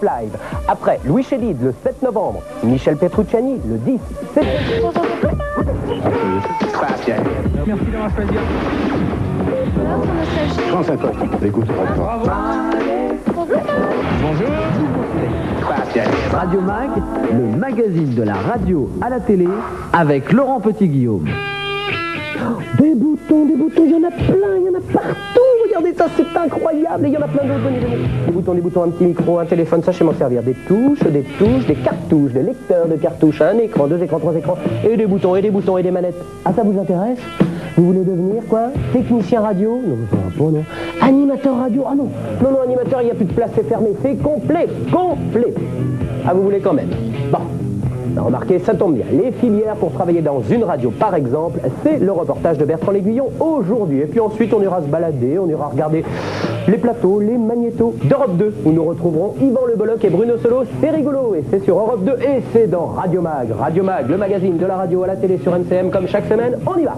Live. Après Louis Chédid le 7 novembre, Michel Petrucciani le 10 septembre. Merci d'avoir choisi. France Info. Écoute, Bonjour. Radio Mag, le magazine de la radio à la télé, avec Laurent Petit-Guillaume. Des boutons, il y en a plein, il y en a partout. Regardez ça, c'est incroyable. Et il y en a plein d'autres. Des boutons, un petit micro, un téléphone, sachez m'en servir. Des touches, des cartouches, des lecteurs de cartouches, un écran, 2 écrans, 3 écrans, et des boutons, et des manettes. Ah, ça vous intéresse? Vous voulez devenir quoi? Technicien radio? Non, ça va pas, non. Animateur radio? Ah non, animateur, il n'y a plus de place, c'est fermé. C'est complet. Ah, vous voulez quand même? Bon. Remarquez, ça tombe bien. Les filières pour travailler dans une radio, par exemple, c'est le reportage de Bertrand L'Aiguillon aujourd'hui. Et puis ensuite, on ira se balader, on ira regarder les plateaux, les magnétos d'Europe 2, où nous retrouverons Yvan Le Bolloc et Bruno Solo. C'est rigolo, et c'est sur Europe 2, et c'est dans Radio Mag. Radio Mag, le magazine de la radio à la télé sur MCM, comme chaque semaine. On y va!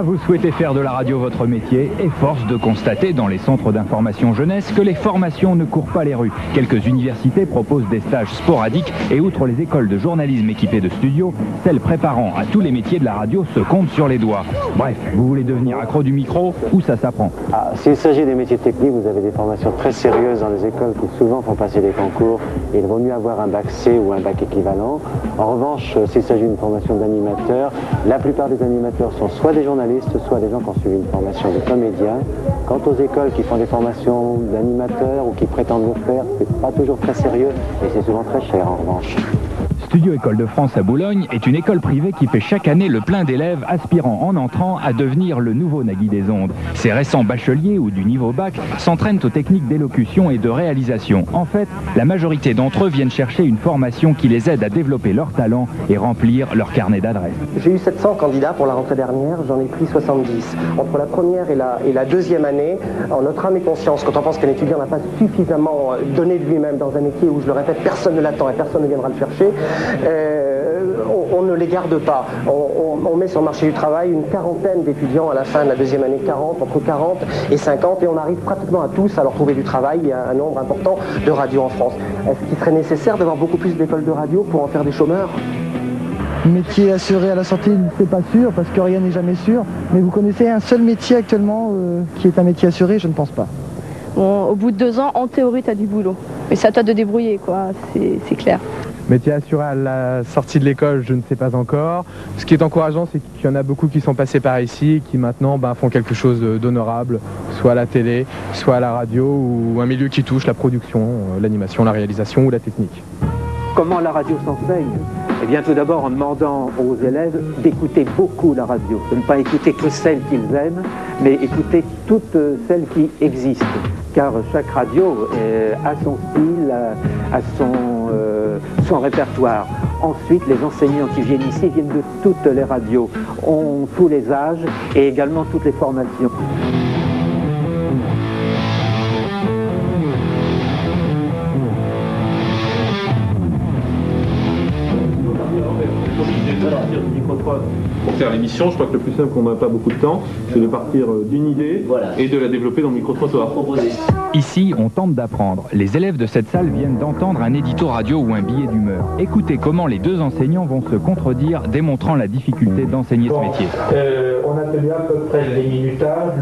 Vous souhaitez faire de la radio votre métier et force de constater dans les centres d'information jeunesse que les formations ne courent pas les rues. Quelques universités proposent des stages sporadiques et outre les écoles de journalisme équipées de studios, celles préparant à tous les métiers de la radio se comptent sur les doigts. Bref, vous voulez devenir accro du micro, où ça s'apprend? S'il s'agit des métiers techniques, vous avez des formations très sérieuses dans les écoles qui souvent font passer des concours. Il vaut mieux avoir un bac C ou un bac équivalent. En revanche, s'il s'agit d'une formation d'animateur, la plupart des animateurs sont soit des journalistes, soit des gens qui ont suivi une formation de comédien. Quant aux écoles qui font des formations d'animateurs ou qui prétendent le faire, c'est pas toujours très sérieux et c'est souvent très cher en revanche. Studio École de France à Boulogne est une école privée qui fait chaque année le plein d'élèves aspirant en entrant à devenir le nouveau Nagui des ondes. Ces récents bacheliers ou du niveau bac s'entraînent aux techniques d'élocution et de réalisation. En fait, la majorité d'entre eux viennent chercher une formation qui les aide à développer leur talent et remplir leur carnet d'adresses. J'ai eu 700 candidats pour la rentrée dernière, j'en ai pris 70. Entre la première et la deuxième année, en notre âme et conscience, quand on pense qu'un étudiant n'a pas suffisamment donné de lui-même dans un métier où, je le répète, personne ne l'attend et personne ne viendra le chercher, on ne les garde pas. On met sur le marché du travail une quarantaine d'étudiants à la fin de la deuxième année, entre 40 et 50, et on arrive pratiquement à tous à leur trouver du travail. Il y a un nombre important de radios en France. Est-ce qu'il serait nécessaire d'avoir beaucoup plus d'écoles de radio pour en faire des chômeurs? Métier assuré à la sortie, c'est pas sûr, parce que rien n'est jamais sûr. Mais vous connaissez un seul métier actuellement qui est un métier assuré? Je ne pense pas. Bon, au bout de 2 ans, en théorie, tu as du boulot. Mais c'est à toi de débrouiller, quoi, c'est clair. Métier assuré à la sortie de l'école, je ne sais pas encore. Ce qui est encourageant, c'est qu'il y en a beaucoup qui sont passés par ici et qui maintenant font quelque chose d'honorable, soit à la télé, soit à la radio, ou un milieu qui touche la production, l'animation, la réalisation ou la technique. Comment la radio s'enseigne? Eh bien, tout d'abord en demandant aux élèves d'écouter beaucoup la radio, de ne pas écouter que celles qu'ils aiment, mais écouter toutes celles qui existent. Car chaque radio a son style, a son répertoire. Ensuite, les enseignants qui viennent ici viennent de toutes les radios, ont tous les âges et également toutes les formations. Pour faire l'émission, je crois que le plus simple, qu'on n'a pas beaucoup de temps, c'est de partir d'une idée et de la développer dans le micro-trottoir. Ici, on tente d'apprendre. Les élèves de cette salle viennent d'entendre un édito radio ou un billet d'humeur. Écoutez comment les deux enseignants vont se contredire, démontrant la difficulté d'enseigner ce métier. On a tenu à peu près les minutages,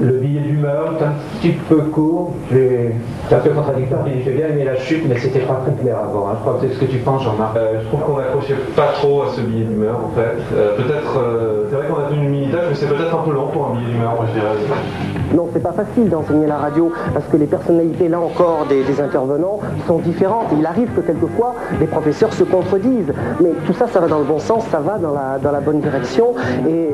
le billet d'humeur est un petit peu court. C'est un peu contradictoire, j'ai bien aimé la chute, mais c'était pas très clair avant. Je crois que c'est ce que tu penses, Jean-Marc. Je trouve qu'on n'accrochait pas trop à ce billet d'humeur, en fait. C'est vrai qu'on a tenu une minitage, mais c'est peut-être un peu long pour un billet d'humeur, moi je dirais. Non, c'est pas facile d'enseigner la radio, parce que les personnalités, là encore, des intervenants sont différentes. Il arrive que quelquefois, les professeurs se contredisent. Mais tout ça, ça va dans le bon sens, ça va dans la bonne direction. Et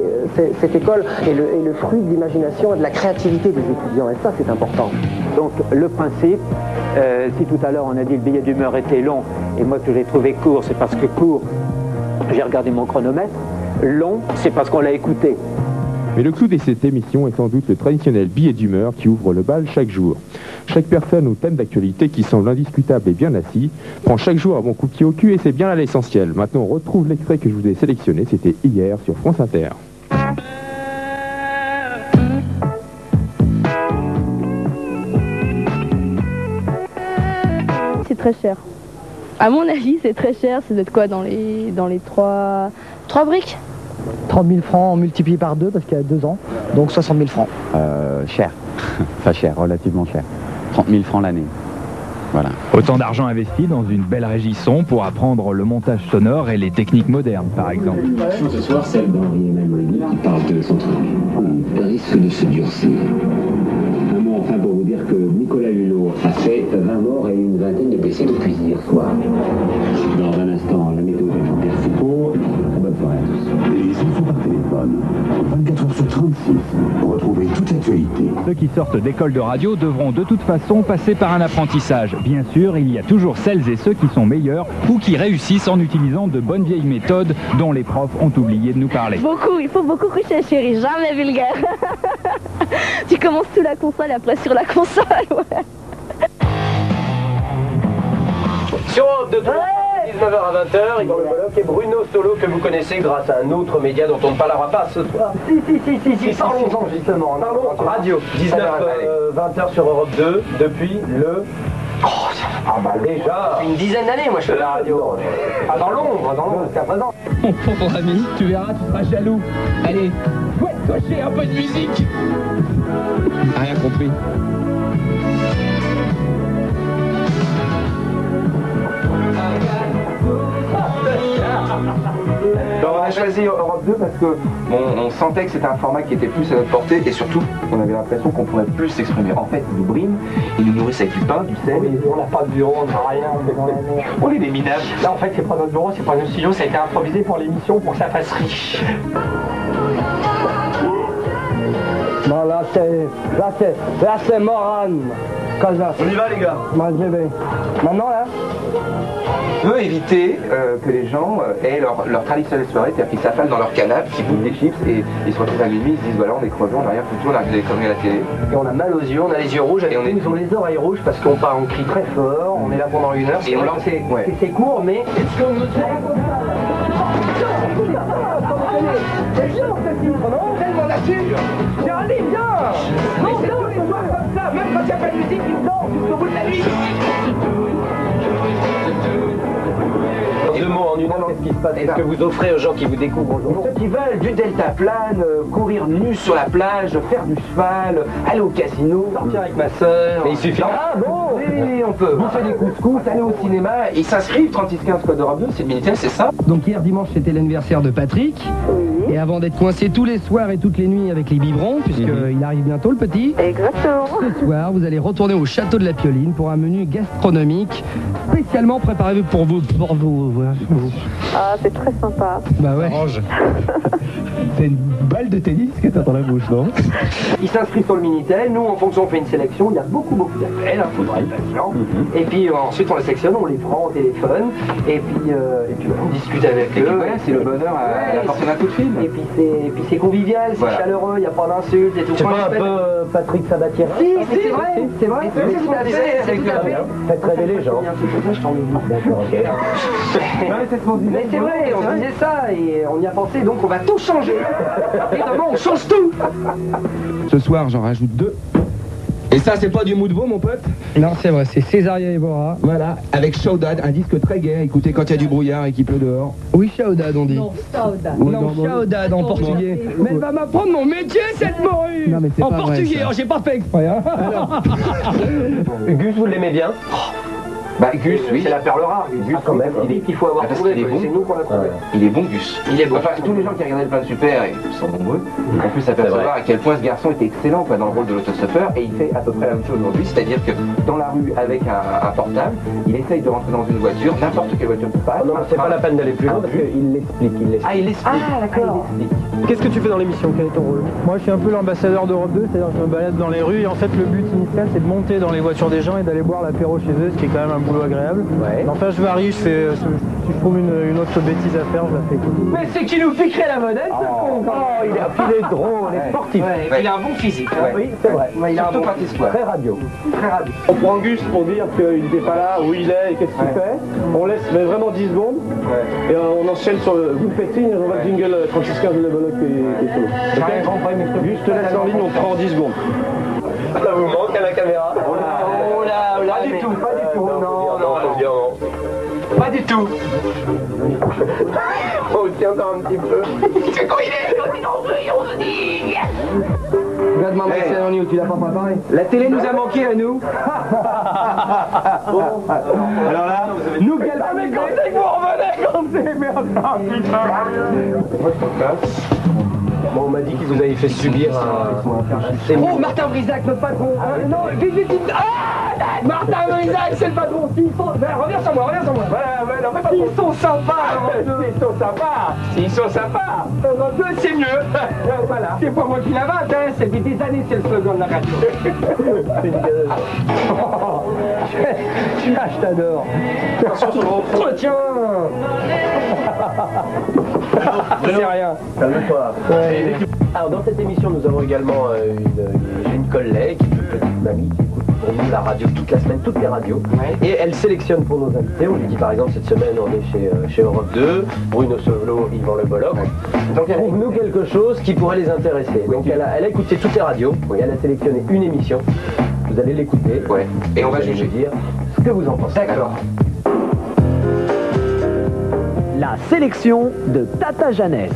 cette école est le fruit de l'imagination et de la créativité des étudiants. Et ça, c'est important. Donc, le principe, si tout à l'heure on a dit le billet d'humeur était long, et moi que j'ai trouvé court, c'est parce que court, j'ai regardé mon chronomètre. Long, c'est parce qu'on l'a écouté. Mais le clou de cette émission est sans doute le traditionnel billet d'humeur qui ouvre le bal chaque jour. Chaque personne au thème d'actualité qui semble indiscutable et bien assis prend chaque jour un bon coup de pied au cul et c'est bien là l'essentiel. Maintenant on retrouve l'extrait que je vous ai sélectionné, c'était hier sur France Inter. très cher. À mon avis, c'est très cher. C'est d'être quoi dans les 3 briques? 30 000 francs multiplié par 2 parce qu'il y a 2 ans, donc 60 000 francs. Cher, enfin cher, relativement cher. 30 000 francs l'année. Voilà. Autant d'argent investi dans une belle régie son pour apprendre le montage sonore et les techniques modernes, par exemple. Ce soir, celle d'Henri-Emmanuel qui parle de son truc. On risque de se durcir. Un mot enfin pour vous dire que Nicolas Hulot a fait 20 morts et une vingtaine de blessés depuis hier soir. Dans un instant, la météo de Jean-Pierre Foucault. Bonne soirée à tous. Les infos par téléphone, 24 heures sur 36, pour retrouver toute l'actualité. Ceux qui sortent d'école de radio devront de toute façon passer par un apprentissage. Bien sûr, il y a toujours celles et ceux qui sont meilleurs ou qui réussissent en utilisant de bonnes vieilles méthodes dont les profs ont oublié de nous parler. Beaucoup, il faut beaucoup coucher chérie, jamais vulgaire. Tu commences sous la console et après sur la console, ouais. Sur Europe 2, 19h à 20h, Igor Le Bolloc et Bruno Solo, que vous connaissez grâce à un autre média dont on ne parlera pas ce soir. Si, parlons-en justement. Parlons radio, 19h-20h sur Europe 2, depuis le... Ah bah déjà, une dizaine d'années moi je fais la radio. Dans l'ombre, jusqu'à présent. Mon pauvre ami, tu verras, tu seras jaloux. Allez, ouais, toi j'ai un peu de musique. Rien compris. On a choisi Europe 2 parce que on sentait que c'était un format qui était plus à notre portée et surtout on avait l'impression qu'on pourrait plus s'exprimer. En fait, ils nous briment, ils nous nourrissent avec du pain, du sel. Oui, on n'a pas de bureau, on n'a rien, on est des minables. Là en fait c'est pas notre bureau, c'est pas notre studio, ça a été improvisé pour l'émission pour que ça fasse riche. Bon là c'est Morane. On y va les gars. Maintenant là On veut éviter que les gens aient leur traditionnelle soirée, c'est-à-dire qu'ils s'affalent dans leur canapé, qu'ils bouffent des chips et ils se retrouvent à minuit, ils se disent voilà on est crevés, on n'a rien foutu, on a regardé des conneries à la télé. Et on a mal aux yeux, on a les yeux rouges, et ils ont les oreilles rouges parce qu'on crie très fort, on est là pendant 1 heure, et on c'est court mais... Est-ce qu'on nous tellement nature. Allez, viens. Non, c'est tous les soirs comme ça. Même quand il n'y a pas de musique, ils dansent jusqu'au bout de la nuit. Deux mots en une heure, qu'est-ce qui se passe? Est-ce que vous offrez aux gens qui vous découvrent aujourd'hui? Ceux qui veulent du deltaplane, courir nu sur la plage, faire du cheval, aller au casino, sortir avec ma soeur. Mais il suffit. Ah bon? Oui, on peut bouffer des couscous, aller au cinéma et s'inscrivent 3615 code Europe 2, c'est le Minitel, c'est ça? Donc hier dimanche c'était l'anniversaire de Patrick. Et avant d'être coincé tous les soirs et toutes les nuits avec les biberons, puisqu'il arrive bientôt le petit. Exactement. Ce soir, vous allez retourner au château de la Pioline pour un menu gastronomique spécialement préparé pour vous. Ah, c'est très sympa. Bah ouais. C'est une balle de tennis que t'as dans la bouche, non? Ils s'inscrivent sur le Minitel, nous en fonction on fait une sélection, il y a beaucoup d'appels, il faudra être patient. Et puis ensuite on les sélectionne, on les prend au téléphone, et puis on discute avec eux. Voilà, c'est le bonheur à la portée d'un coup de fil. Et puis c'est convivial, c'est chaleureux, il n'y a pas d'insultes et tout. C'est pas un peu Patrick Sabatier? Si, c'est vrai, c'est vrai. C'est tout à fait. Faites rêver les gens. D'accord, ok. Mais c'est vrai, on disait ça et on y a pensé, donc on va tout changer. Évidemment, on change tout. Ce soir, j'en rajoute 2. Et ça, c'est pas du mou de veau, mon pote? Non, c'est vrai, c'est Césaria Evora. Voilà, avec Saudade, un disque très gai, écoutez quand il y a du brouillard et qu'il pleut dehors. Oui, Saudade, on dit. Non, Saudade. Non, Saudade en portugais. Mais elle va m'apprendre mon métier, cette morue. Non, mais c'est en pas portugais, vrai, j'ai pas fait exprès. Hein. Gus, vous l'aimez bien? Bah Gus, oui. C'est la perle rare, Gus, quand même. Il dit qu'il faut avoir trouvé, c'est nous qu'on l'a trouvé. Il est bon, Gus. Il est bon. Enfin, tous les gens qui regardaient le Plan Super et sont nombreux, ont pu s'apercevoir à quel point ce garçon était excellent dans le rôle de l'autostoppeur, et il fait à peu près la même chose aujourd'hui, c'est-à-dire que dans la rue, avec un portable, il essaye de rentrer dans une voiture, n'importe quelle voiture qui passe. Non, c'est pas la peine d'aller plus loin parce qu'il l'explique. Ah, il l'explique. Ah, d'accord. Qu'est-ce que tu fais dans l'émission? Quel est ton rôle? Moi je suis un peu l'ambassadeur d'Europe 2, c'est-à-dire que je me balade dans les rues et en fait le but initial c'est de monter dans les voitures des gens et d'aller boire l'apéro chez eux, ce qui est quand même un boulot agréable. Ouais. Enfin je varie, si je trouve une autre bêtise à faire, je la fais. Mais c'est qui nous piquerait la vedette, ce con. Oh, il est drôle, il est sportif. Il a un bon physique. Oui, c'est vrai. Il a un bon pratique. Très radio. Très radio. On prend Gus pour dire qu'il n'était pas là, où il est et qu'est-ce qu'il fait. On laisse vraiment 10 secondes et on enchaîne sur le vous faites signe, on va le jingle 3615 de Le Bolloc et tout. Gus te laisse en ligne, on prend 10 secondes. Ça vous manque à la caméra? Oh là, pas du tout. Non. du tout. On tient encore un petit peu. C'est quoi il est? On se dit. Regarde maman, c'est en où tu l'as pas préparé. La télé nous a manqué à nous. Alors là, nous quel mais quand c'est que vous revenez quand c'est merde, putain. Bon, on m'a dit qu'il vous avait fait subir un... Oh, Martin Brisac, notre patron. Non, vite, vite, vite. Ah, Martin Brisac, c'est le patron. Reviens sur moi, reviens sur moi. Ouais, non, mais pas ils sont sympas. Ils sont sympas. Ils sont sympas. C'est mieux. Voilà. C'est pas moi qui l'invente, hein. C'est depuis des années, c'est le slogan de la radio. Je t'adore. Attention sur le Oh, tiens. C'est rien. Calme-toi. Alors dans cette émission, nous avons également une collègue, une petite mamie qui écoute pour nous la radio toute la semaine, toutes les radios. Et elle sélectionne pour nos invités. On lui dit par exemple cette semaine on est chez Europe 2, Bruno Solo, Yvan Le Bolloc. Donc elle trouve-nous quelque chose qui pourrait les intéresser. Donc elle a écouté toutes les radios, et elle a sélectionné une émission. Vous allez l'écouter. Ouais. Et on va juger. Dire ce que vous en pensez. D'accord. La sélection de Tata Jeannette.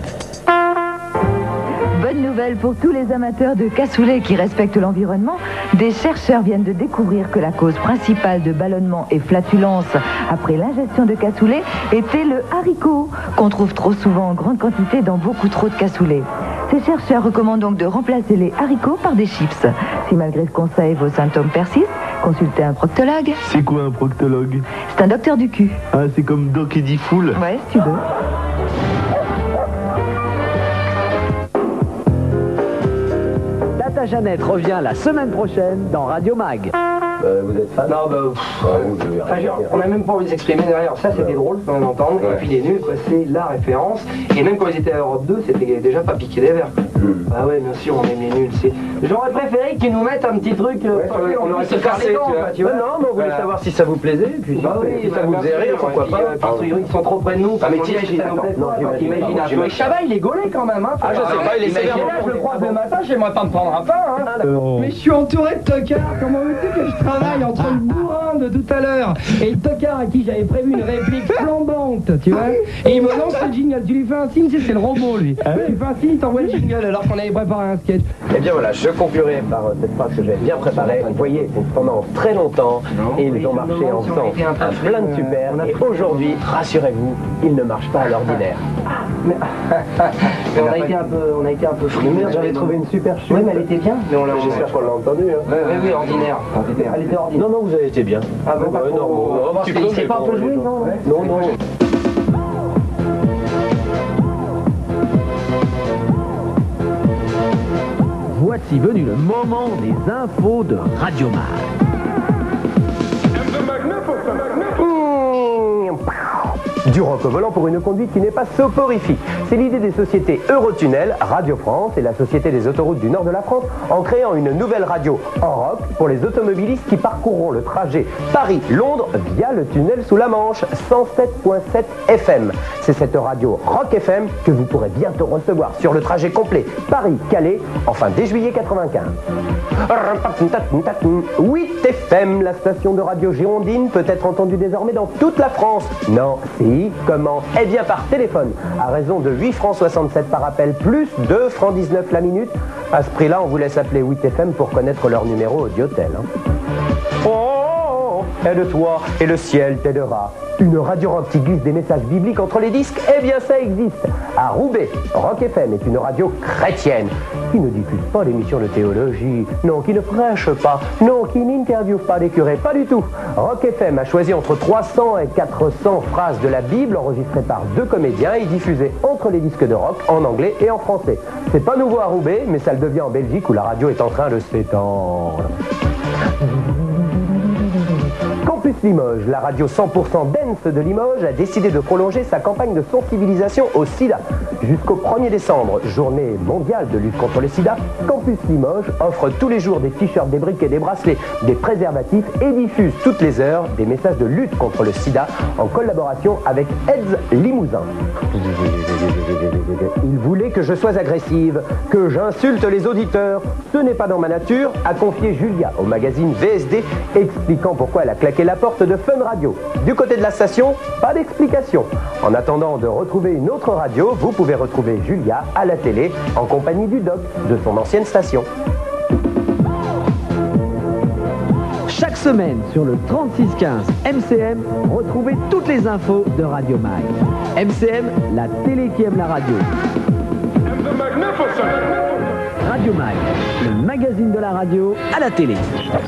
Bonne nouvelle pour tous les amateurs de cassoulet qui respectent l'environnement. Des chercheurs viennent de découvrir que la cause principale de ballonnement et flatulence après l'ingestion de cassoulet était le haricot, qu'on trouve trop souvent en grande quantité dans beaucoup trop de cassoulets. Ces chercheurs recommandent donc de remplacer les haricots par des chips. Si malgré ce conseil vos symptômes persistent, consultez un proctologue. C'est quoi un proctologue? C'est un docteur du cul. Ah, c'est comme Doc Eddie Fool. Ouais, si tu veux. Tata Jeannette revient la semaine prochaine dans Radio Mag. Vous êtes fan? Non, on n'a même pas envie de s'exprimer derrière. Ça, c'était drôle, on entend. Et puis les nuls, c'est la référence. Et même quand ils étaient à Europe 2, c'était déjà pas piqué des verres. Ah ouais, bien sûr, on aime les nuls. J'aurais préféré qu'ils nous mettent un petit truc. On aurait se cassé, tu vois. Non, mais on voulait savoir si ça vous plaisait. Puis si ça vous faisait rire, pourquoi pas. Ils sont trop près de nous. Mais t'imagines un peu. Chabat, il est gaulé quand même. Ah, je sais pas, il est sévère. Je le croise le matin, j'aimerais pas me prendre un pain. Mais je suis entouré de tocards. Comment veux-tu que je travaille entre le bourrin de tout à l'heure et le tocard à qui j'avais prévu une réplique flambante, tu vois? Et il me lance le jingle. Tu lui fais un signe, c'est le robot, lui. Tu lui fais un signe, il t'envoie le jingle alors qu'on avait préparé un sketch. Eh bien voilà, je conclurai par cette phrase que j'avais bien préparée. Vous voyez, pendant très longtemps, ils ont marché ensemble un plein de super. Et aujourd'hui, rassurez-vous, ils ne marchent pas à l'ordinaire. Mais on a été un peu fou. Merde, j'avais trouvé une super chute. Oui, mais elle était bien. J'espère qu'on l'a entendu. Oui, ordinaire. Elle était ordinaire. Non, vous avez été bien. Ah bon, c'est pas un peu joué, non? Non. Voici venu le moment des infos de Radio Mag. Du rock au volant pour une conduite qui n'est pas soporifique. C'est l'idée des sociétés Eurotunnel, Radio France et la Société des autoroutes du nord de la France en créant une nouvelle radio en rock pour les automobilistes qui parcourront le trajet Paris-Londres via le tunnel sous la Manche, 107.7 FM. C'est cette radio Rock FM que vous pourrez bientôt recevoir sur le trajet complet Paris-Calais, enfin dès juillet 95. 8 FM, la station de radio girondine peut être entendue désormais dans toute la France. Non, si, comment? Eh bien par téléphone, à raison de 8 francs 67 par appel, plus 2 francs 19 la minute. À ce prix-là, on vous laisse appeler 8 FM pour connaître leur numéro audiotel. Oh, aide-toi et le ciel t'aidera. Une radio rock qui glisse des messages bibliques entre les disques, eh bien ça existe. À Roubaix, Rock FM est une radio chrétienne qui ne diffuse pas l'émission de théologie, non, qui ne prêche pas, non, qui n'interviewe pas les curés, pas du tout. Rock FM a choisi entre 300 et 400 phrases de la Bible enregistrées par 2 comédiens et diffusées entre les disques de rock en anglais et en français. C'est pas nouveau à Roubaix, mais ça le devient en Belgique où la radio est en train de s'étendre. Campus Limoges, la radio 100% dance de Limoges, a décidé de prolonger sa campagne de sensibilisation au sida. Jusqu'au 1er décembre, journée mondiale de lutte contre le sida, Campus Limoges offre tous les jours des t-shirts, des briquets, des bracelets, des préservatifs et diffuse toutes les heures des messages de lutte contre le sida en collaboration avec AIDS Limousin. Il voulait que je sois agressive, que j'insulte les auditeurs. Ce n'est pas dans ma nature, a confié Julia au magazine VSD, expliquant pourquoi elle a claqué la porte sorte de fun radio. Du côté de la station, pas d'explication. En attendant de retrouver une autre radio, vous pouvez retrouver Julia à la télé en compagnie du doc de son ancienne station. Chaque semaine sur le 3615 MCM, retrouvez toutes les infos de Radio Mag. MCM, la télé qui aime la radio. Radio Mag, le magazine de la radio à la télé.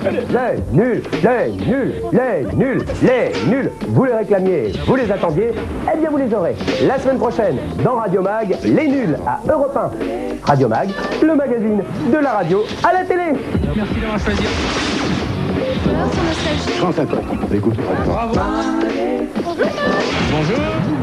Les nuls, les nuls, les nuls, les nuls. Vous les réclamiez, vous les attendiez, eh bien vous les aurez. La semaine prochaine, dans Radio Mag, les nuls à Europe 1. Radio Mag, le magazine de la radio à la télé. Merci d'avoir choisi. France Info. Écoute. Bravo. Bonjour.